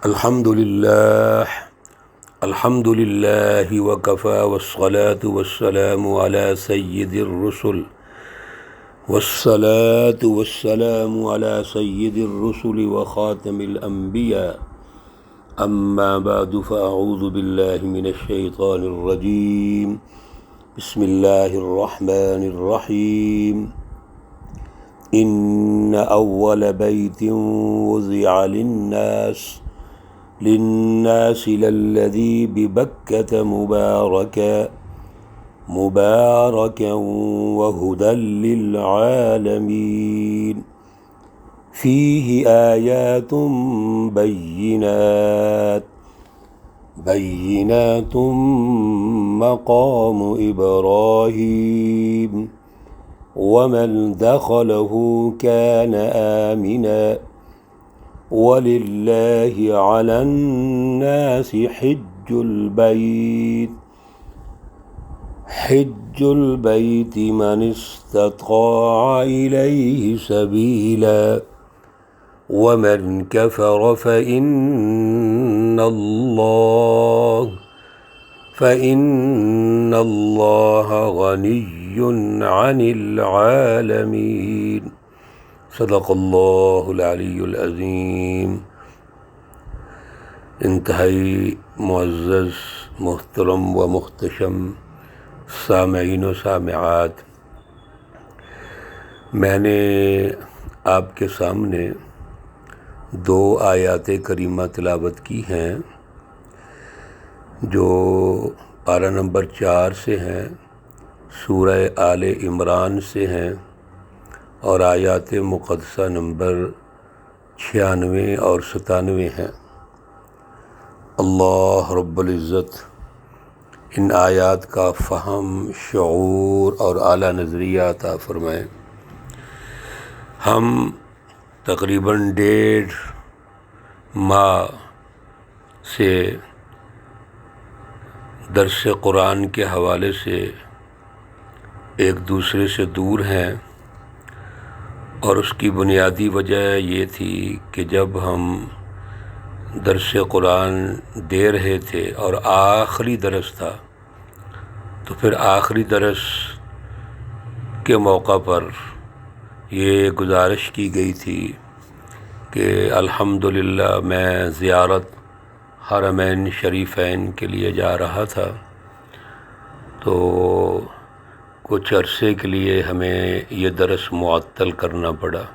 الحمد للہ وکفی والصلاة والسلام علی سید الرسل وخاتم الانبیاء اما بعد فاعوذ باللہ من الشیطان الرجیم بسم اللہ الرحمن الرحیم ان اول بیت وضع للناس للذی ببکۃ مبارکا وہدی للعالمین فیہ آیات بینات مقام ابراہیم ومن دخلہ کان آمنا وَلِلَّهِ عَلَى النَّاسِ حِجُّ الْبَيْتِ مَنِ اسْتَطَاعَ إِلَيْهِ سَبِيلًا وَمَنْ كَفَرَ فَإِنَّ اللَّهَ غَنِيٌّ عَنِ الْعَالَمِينَ صدق اللہ العلی العظیم۔ انتہائی معزز، محترم و محتشم سامعین و سامعات، میں نے آپ کے سامنے 2 آیات کریمہ تلاوت کی ہیں جو پارہ نمبر 4 سے ہیں، سورہ آل عمران سے ہیں، اور آیات مقدسہ نمبر 96 اور 97 ہیں۔ اللہ رب العزت ان آیات کا فہم، شعور اور اعلیٰ نظریہ عطا فرمائیں۔ ہم تقریباً 1.5 ماہ سے درس قرآن کے حوالے سے ایک دوسرے سے دور ہیں، اور اس کی بنیادی وجہ یہ تھی کہ جب ہم درس قرآن دے رہے تھے اور آخری درس تھا، تو پھر آخری درس کے موقع پر یہ گزارش کی گئی تھی کہ الحمدللہ میں زیارت حرمین شریفین کے لیے جا رہا تھا، تو کچھ عرصے کے لیے ہمیں یہ درس معطل کرنا پڑا،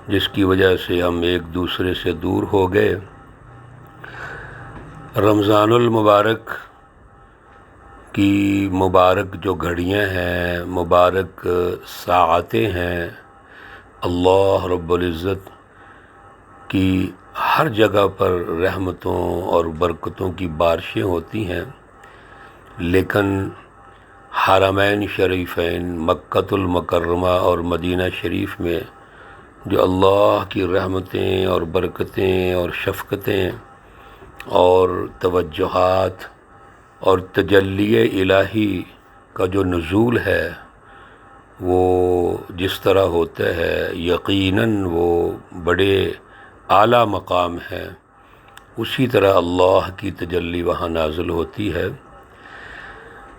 جس کی وجہ سے ہم ایک دوسرے سے دور ہو گئے۔ رمضان المبارک کی مبارک جو گھڑیاں ہیں، مبارک ساعتیں ہیں، اللہ رب العزت کی ہر جگہ پر رحمتوں اور برکتوں کی بارشیں ہوتی ہیں، لیکن حرمین شریفین مکۃ المکرمہ اور مدینہ شریف میں جو اللہ کی رحمتیں اور برکتیں اور شفقتیں اور توجہات اور تجلی الہی کا جو نزول ہے، وہ جس طرح ہوتا ہے یقیناً وہ بڑے اعلیٰ مقام ہے، اسی طرح اللہ کی تجلی وہاں نازل ہوتی ہے۔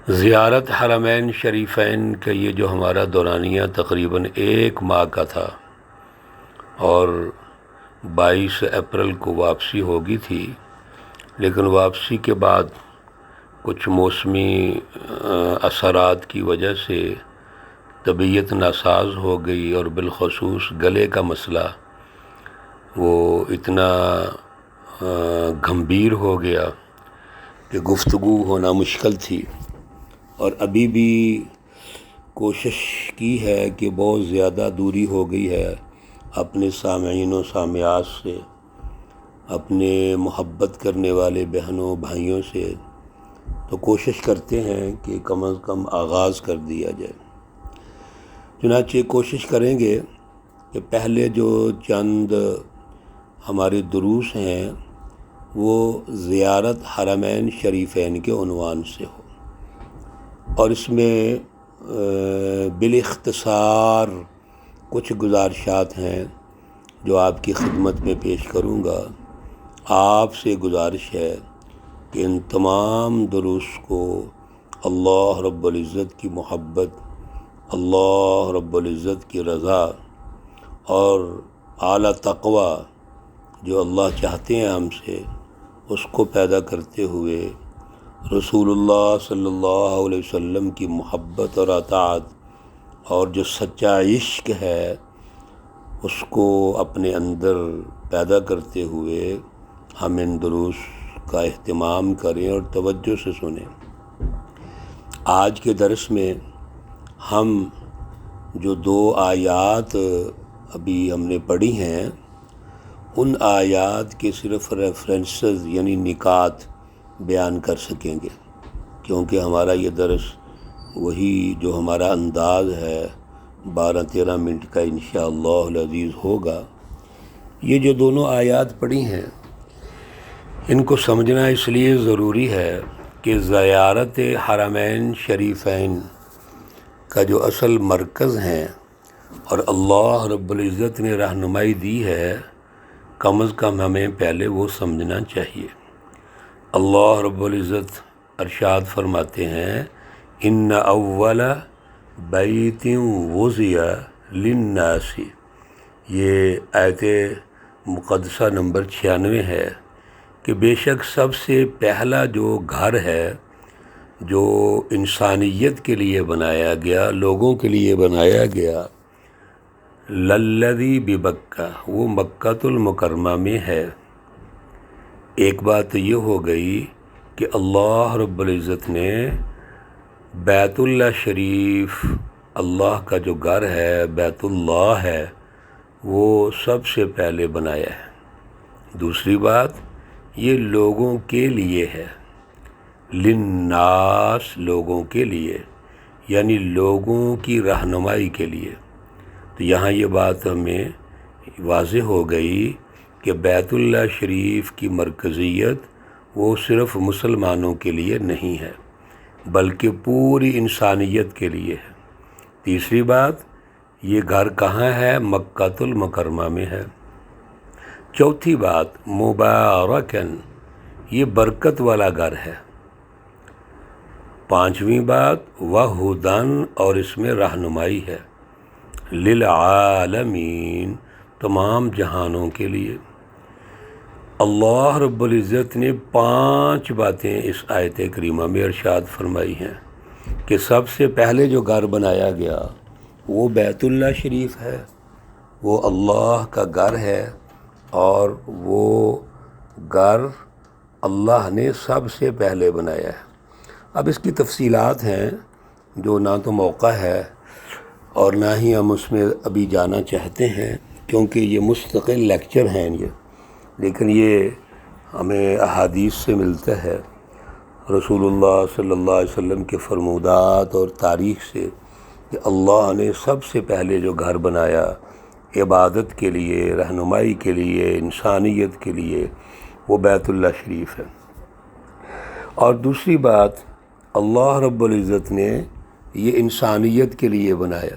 زیارت حرمین شریفین کا یہ جو ہمارا دورانیہ تقریباً 1 ماہ کا تھا، اور 22 اپریل کو واپسی ہوگی تھی، لیکن واپسی کے بعد کچھ موسمی اثرات کی وجہ سے طبیعت ناساز ہو گئی، اور بالخصوص گلے کا مسئلہ وہ اتنا گھمبیر ہو گیا کہ گفتگو ہونا مشکل تھی، اور ابھی بھی کوشش کی ہے کہ بہت زیادہ دوری ہو گئی ہے اپنے سامعین و سامعات سے، اپنے محبت کرنے والے بہنوں بھائیوں سے، تو کوشش کرتے ہیں کہ کم از کم آغاز کر دیا جائے۔ چنانچہ کوشش کریں گے کہ پہلے جو چند ہمارے دروس ہیں وہ زیارت حرمین شریفین کے عنوان سے ہو، اور اس میں بالاختصار کچھ گزارشات ہیں جو آپ کی خدمت میں پیش کروں گا، آپ سے گزارش ہے کہ ان تمام دروس کو اللہ رب العزت کی محبت، اللہ رب العزت کی رضا اور اعلیٰ تقوی جو اللہ چاہتے ہیں ہم سے، اس کو پیدا کرتے ہوئے رسول اللہ صلی اللہ علیہ وسلم کی محبت اور اطاعت اور جو سچا عشق ہے اس کو اپنے اندر پیدا کرتے ہوئے ہم ان دروس کا اہتمام کریں اور توجہ سے سنیں۔ آج کے درس میں ہم جو 2 آیات ابھی ہم نے پڑھی ہیں، ان آیات کے صرف ریفرنسز یعنی نکات بیان کر سکیں گے، کیونکہ ہمارا یہ درس وہی جو ہمارا انداز ہے 12-13 منٹ کا انشاءاللہ العزیز ہوگا۔ یہ جو دونوں آیات پڑھی ہیں ان کو سمجھنا اس لیے ضروری ہے کہ زیارت حرمین شریفین کا جو اصل مرکز ہیں اور اللہ رب العزت نے رہنمائی دی ہے، کم از کم ہمیں پہلے وہ سمجھنا چاہیے۔ اللہ رب العزت ارشاد فرماتے ہیں ان اول بیت وضع للناس، یہ آیت مقدسہ نمبر 96 ہے کہ بے شک سب سے پہلا جو گھر ہے جو انسانیت کے لیے بنایا گیا، لوگوں کے لیے بنایا گیا، للذی ببکہ، وہ مکۃ المکرمہ میں ہے۔ ایک بات یہ ہو گئی کہ اللہ رب العزت نے بیت اللہ شریف، اللہ کا جو گھر ہے، بیت اللہ ہے، وہ سب سے پہلے بنایا ہے۔ دوسری بات یہ لوگوں کے لیے ہے، للناس، لوگوں کے لیے، یعنی لوگوں کی رہنمائی کے لیے۔ تو یہاں یہ بات ہمیں واضح ہو گئی کہ بیت اللہ شریف کی مرکزیت وہ صرف مسلمانوں کے لیے نہیں ہے بلکہ پوری انسانیت کے لیے ہے۔ تیسری بات، یہ گھر کہاں ہے؟ مکۃ المکرمہ میں ہے۔ چوتھی بات، مبارکن، یہ برکت والا گھر ہے۔ پانچویں بات، وہدن، اور اس میں رہنمائی ہے، للعالمین، تمام جہانوں کے لیے۔ اللہ رب العزت نے 5 باتیں اس آیت کریمہ میں ارشاد فرمائی ہیں کہ سب سے پہلے جو گھر بنایا گیا وہ بیت اللہ شریف ہے، وہ اللہ کا گھر ہے، اور وہ گھر اللہ نے سب سے پہلے بنایا ہے۔ اب اس کی تفصیلات ہیں جو نہ تو موقع ہے اور نہ ہی ہم اس میں ابھی جانا چاہتے ہیں، کیونکہ یہ مستقل لیکچر ہیں لیکن یہ ہمیں احادیث سے ملتا ہے، رسول اللہ صلی اللہ علیہ وسلم کے فرمودات اور تاریخ سے، کہ اللہ نے سب سے پہلے جو گھر بنایا عبادت کے لیے، رہنمائی کے لیے، انسانیت کے لیے، وہ بیت اللہ شریف ہے۔ اور دوسری بات، اللہ رب العزت نے یہ انسانیت کے لیے بنایا،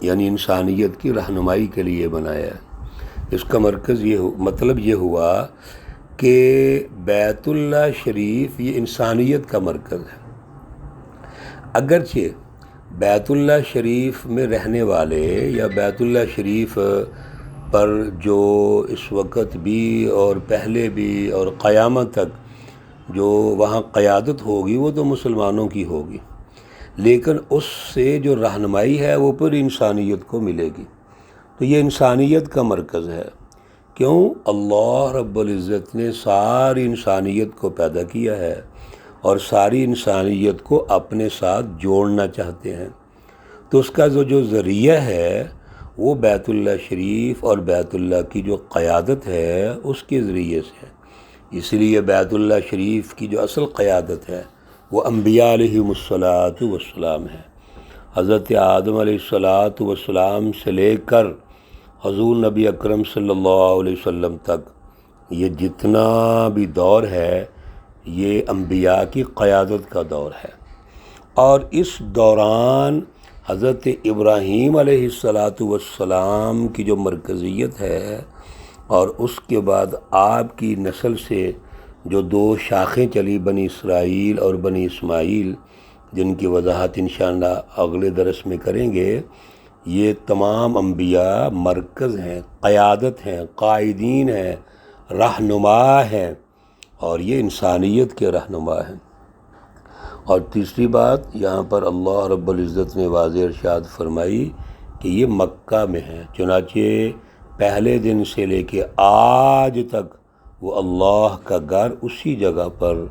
یعنی انسانیت کی رہنمائی کے لیے بنایا۔ اس کا مرکز مطلب یہ ہوا کہ بیت اللہ شریف یہ انسانیت کا مرکز ہے۔ اگرچہ بیت اللہ شریف میں رہنے والے یا بیت اللہ شریف پر جو اس وقت بھی اور پہلے بھی اور قیامت تک جو وہاں قیادت ہوگی وہ تو مسلمانوں کی ہوگی، لیکن اس سے جو رہنمائی ہے وہ پوری انسانیت کو ملے گی۔ تو یہ انسانیت کا مرکز ہے۔ کیوں؟ اللہ رب العزت نے ساری انسانیت کو پیدا کیا ہے اور ساری انسانیت کو اپنے ساتھ جوڑنا چاہتے ہیں، تو اس کا جو ذریعہ ہے وہ بیت اللہ شریف اور بیت اللہ کی جو قیادت ہے اس کے ذریعے سے ہے۔ اس لیے بیت اللہ شریف کی جو اصل قیادت ہے وہ انبیاء علیہم الصلاۃ والسلام ہے۔ حضرت آدم علیہ الصلاۃ والسلام سے لے کر حضور نبی اکرم صلی اللہ علیہ وسلم تک یہ جتنا بھی دور ہے یہ انبیاء کی قیادت کا دور ہے، اور اس دوران حضرت ابراہیم علیہ الصلاۃ والسلام کی جو مرکزیت ہے اور اس کے بعد آپ کی نسل سے جو 2 شاخیں چلی، بنی اسرائیل اور بنی اسماعیل، جن کی وضاحت انشاءاللہ اگلے درس میں کریں گے، یہ تمام انبیاء مرکز ہیں، قیادت ہیں، قائدین ہیں، رہنما ہیں، اور یہ انسانیت کے رہنما ہیں۔ اور تیسری بات یہاں پر اللہ رب العزت نے واضح ارشاد فرمائی کہ یہ مکہ میں ہے، چنانچہ پہلے دن سے لے کے آج تک وہ اللہ کا گھر اسی جگہ پر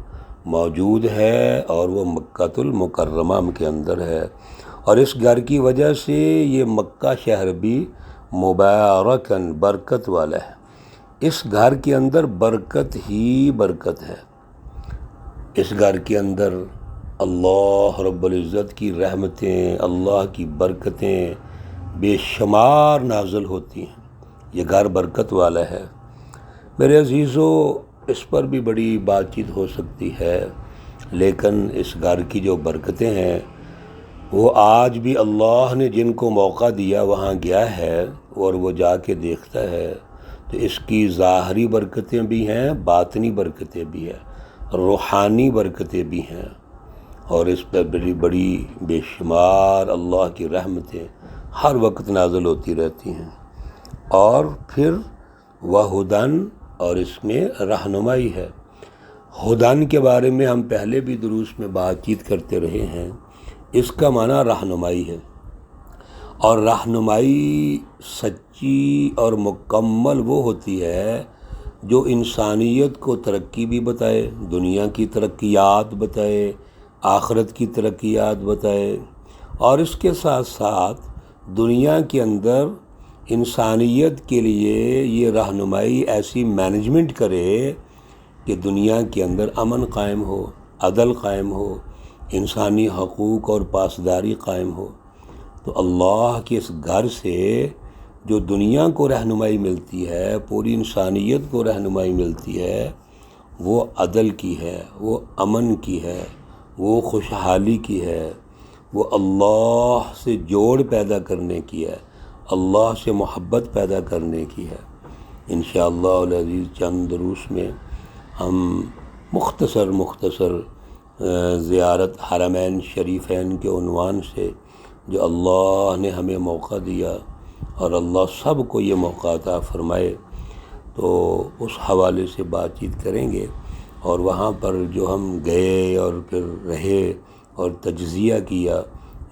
موجود ہے، اور وہ مکہ المکرمہ کے اندر ہے، اور اس گھر کی وجہ سے یہ مکہ شہر بھی مبارکن برکت والا ہے۔ اس گھر کے اندر برکت ہی برکت ہے، اس گھر کے اندر اللہ رب العزت کی رحمتیں، اللہ کی برکتیں بے شمار نازل ہوتی ہیں۔ یہ گھر برکت والا ہے۔ میرے عزیزو، اس پر بھی بڑی بات چیت ہو سکتی ہے، لیکن اس گھر کی جو برکتیں ہیں وہ آج بھی اللہ نے جن کو موقع دیا وہاں گیا ہے اور وہ جا کے دیکھتا ہے تو اس کی ظاہری برکتیں بھی ہیں، باطنی برکتیں بھی ہیں، روحانی برکتیں بھی ہیں، اور اس پر بڑی بڑی بے شمار اللہ کی رحمتیں ہر وقت نازل ہوتی رہتی ہیں۔ اور پھر وہدن، اور اس میں رہنمائی ہے۔ ہدن کے بارے میں ہم پہلے بھی دروس میں بات چیت کرتے رہے ہیں، اس کا معنی رہنمائی ہے، اور رہنمائی سچی اور مکمل وہ ہوتی ہے جو انسانیت کو ترقی بھی بتائے، دنیا کی ترقیات بتائے، آخرت کی ترقیات بتائے، اور اس کے ساتھ ساتھ دنیا کے اندر انسانیت کے لیے یہ رہنمائی ایسی مینجمنٹ کرے کہ دنیا کے اندر امن قائم ہو، عدل قائم ہو، انسانی حقوق اور پاسداری قائم ہو۔ تو اللہ کے اس گھر سے جو دنیا کو رہنمائی ملتی ہے، پوری انسانیت کو رہنمائی ملتی ہے، وہ عدل کی ہے، وہ امن کی ہے، وہ خوشحالی کی ہے، وہ اللہ سے جوڑ پیدا کرنے کی ہے، اللہ سے محبت پیدا کرنے کی ہے۔ انشاءاللہ العزیز چند دروس میں ہم مختصر زیارت حرمین شریفین کے عنوان سے جو اللہ نے ہمیں موقع دیا، اور اللہ سب کو یہ موقع عطا فرمائے، تو اس حوالے سے بات چیت کریں گے، اور وہاں پر جو ہم گئے اور پھر رہے اور تجزیہ کیا،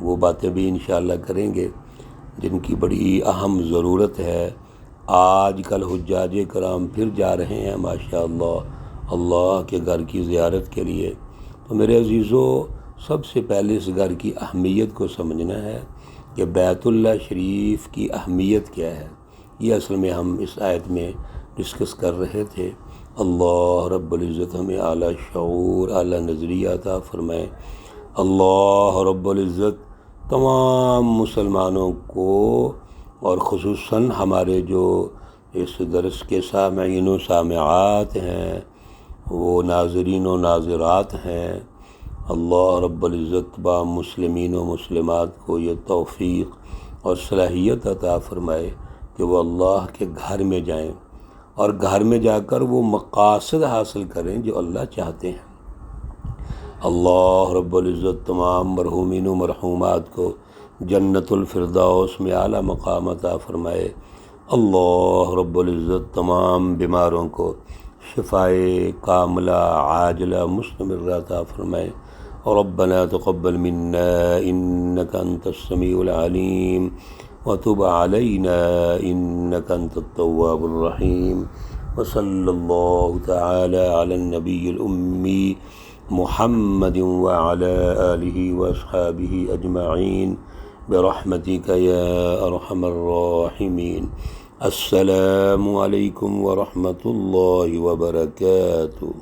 وہ باتیں بھی انشاءاللہ کریں گے جن کی بڑی اہم ضرورت ہے۔ آج کل حجاج کرام پھر جا رہے ہیں ماشاءاللہ اللہ کے گھر کی زیارت کے لیے۔ تو میرے عزیزو، سب سے پہلے اس گھر کی اہمیت کو سمجھنا ہے کہ بیت اللہ شریف کی اہمیت کیا ہے۔ یہ اصل میں ہم اس آیت میں ڈسکس کر رہے تھے۔ اللہ رب العزت ہمیں اعلیٰ شعور، اعلیٰ نظریہ عطا فرمائے۔ اللہ رب العزت تمام مسلمانوں کو، اور خصوصاً ہمارے جو اس درس کے سامعین و سامعات ہیں، وہ ناظرین و ناظرات ہیں، اللہ رب العزت تمام مسلمین و مسلمات کو یہ توفیق اور صلاحیت عطا فرمائے کہ وہ اللہ کے گھر میں جائیں، اور گھر میں جا کر وہ مقاصد حاصل کریں جو اللہ چاہتے ہیں۔ اللہ رب العزت تمام مرحومین و مرحومات کو جنت الفردوس میں اعلیٰ مقام عطا فرمائے۔ اللہ رب العزت تمام بیماروں کو شفائے کاملہ عاجلہ مستمرہ عطا فرمائے۔ ربنا تقبل منا انك انت السميع العليم وتب علينا انك انت التواب الرحيم، وصلى الله تعالى على النبي الأمي محمد وعلى آله وأصحابه أجمعين برحمتك يا أرحم الراحمين۔ السلام عليكم ورحمة الله وبركاته۔